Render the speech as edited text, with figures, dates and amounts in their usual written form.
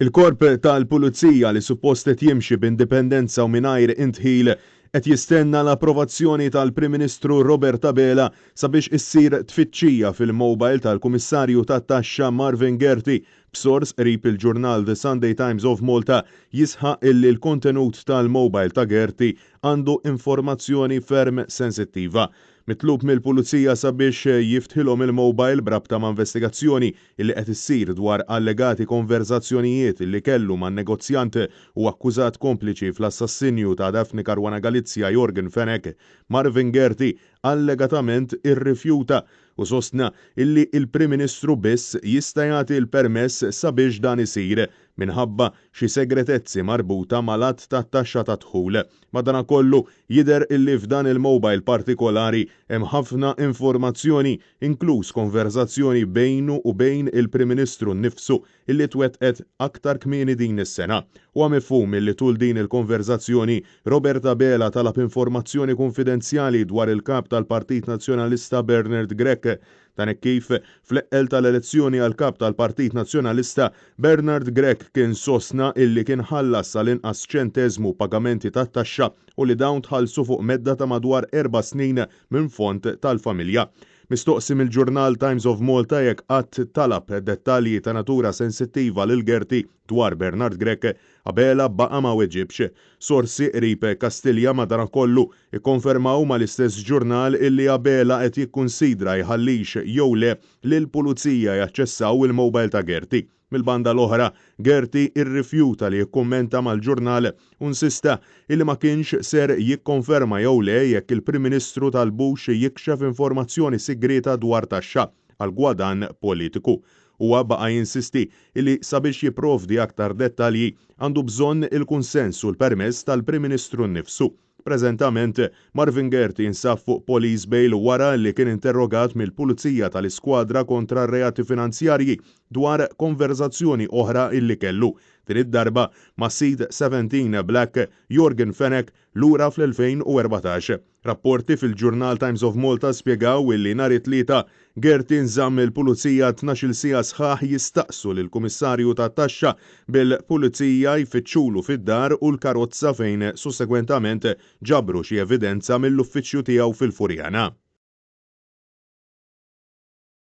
Il-korp tal-Pulizija li suppost qed jimxi b'indipendenza u mingħajr intħil qed jistenna l-approvazzjoni tal-Prim Ministru Robert Abela sabiex issir tfittxija fil-mowbajl tal-Kummissarju tat-Taxxa Marvin Gerti. B'sors qrib il-ġurnal The Sunday Times of Malta jisħaq illi l-kontenut tal-mowbajl ta' Gerti għandu informazzjoni ferm sensittiva. Mitlub mill-Pulizija sabiex jiftħilhom il-mowbajl brabta ma' investigazzjoni illi qed issir dwar allegati konverzazzjonijiet illi kellu man negozjant u akkużat kompliċi fl-assassinju ta' Daphne Caruana Galizia Jorgen Fenech. Marvin Gerti allegatament irrifjuta u sostna illi il-Prim Ministru biss jista' jagħti l-permess sabiex dan isir minħabba xi segretezzi marbuta mal-att tat-taxxa ta' dħul. Madankollu jidher illi f'dan il-mowbajl partikolari hemm ħafna informazzjoni, inkluż konverzazzjoni bejnu u bejn il-Prim Ministru nnifsu illi twettqet aktar kmieni din is-sena. Huwa mifhum illi tul din il-konverzazzjoni Robert Abela talab informazzjoni konfidenzjali dwar il-kap tal-Partit Nazzjonalista Bernard Grech. Dan kif fl-eqqel tal-elezzjoni għal kap tal-Partit Nazzjonalista Bernard Grech kien sostna illi kien ħallas sal-inqas ċenteżmu pagamenti tat-taxxa u li dawn tħallsu fuq medda ta' madwar 4 snin minn fond tal-familja. Mistoqsim il-ġurnal Times of Malta jekk qatt talab dettalji ta' natura sensittiva lil Gerti dwar Bernard Grech, Abela baqa' ma weġibx. Sorsi qrib Kastilja madankollu ikkonfermaw mal-istess ġurnal illi Abela qed jikkunsidra jħallix jew le lill-Pulizija jaċċessaw il-mowbajl ta' Gerti. Mill-banda l-oħra, Gerti irrifjuta li jikkummenta mal-ġurnal u insista illi ma kienx ser jikkonferma jew le jekk il-Prim Ministru talbux jikxef informazzjoni segreta dwar taxxa għal gwadan politiku. Huwa baqa' jinsisti illi sabiex jipprovdi aktar dettalji għandu bżonn il-kunsens u l-permess tal-Prim Ministru nnifsu. Preżentament, Marvin Gerti jinsab fuq police bail wara li kien interrogat mill-Pulizija tal-Iskwadra kontra r-reati finanzjarji dwar konverzazzjoni oħra illi kellu. Din id-darba ma' Sid 17 Black Jorgen Fenech lura fl-2014. Rapporti fil-ġurnal Times of Malta spjegaw illi nhar it-tlieta Gerti nżamm il-Pulizija 12 siegħa sħaħ jistaqsu lill-Kummissarju tat-Taxxa bil-Pulizija jfittxulu fid-dar u l-karozza fejn sussegwentament ġabru xi evidenza mill-uffiċċju tiegħu fil-Furjana.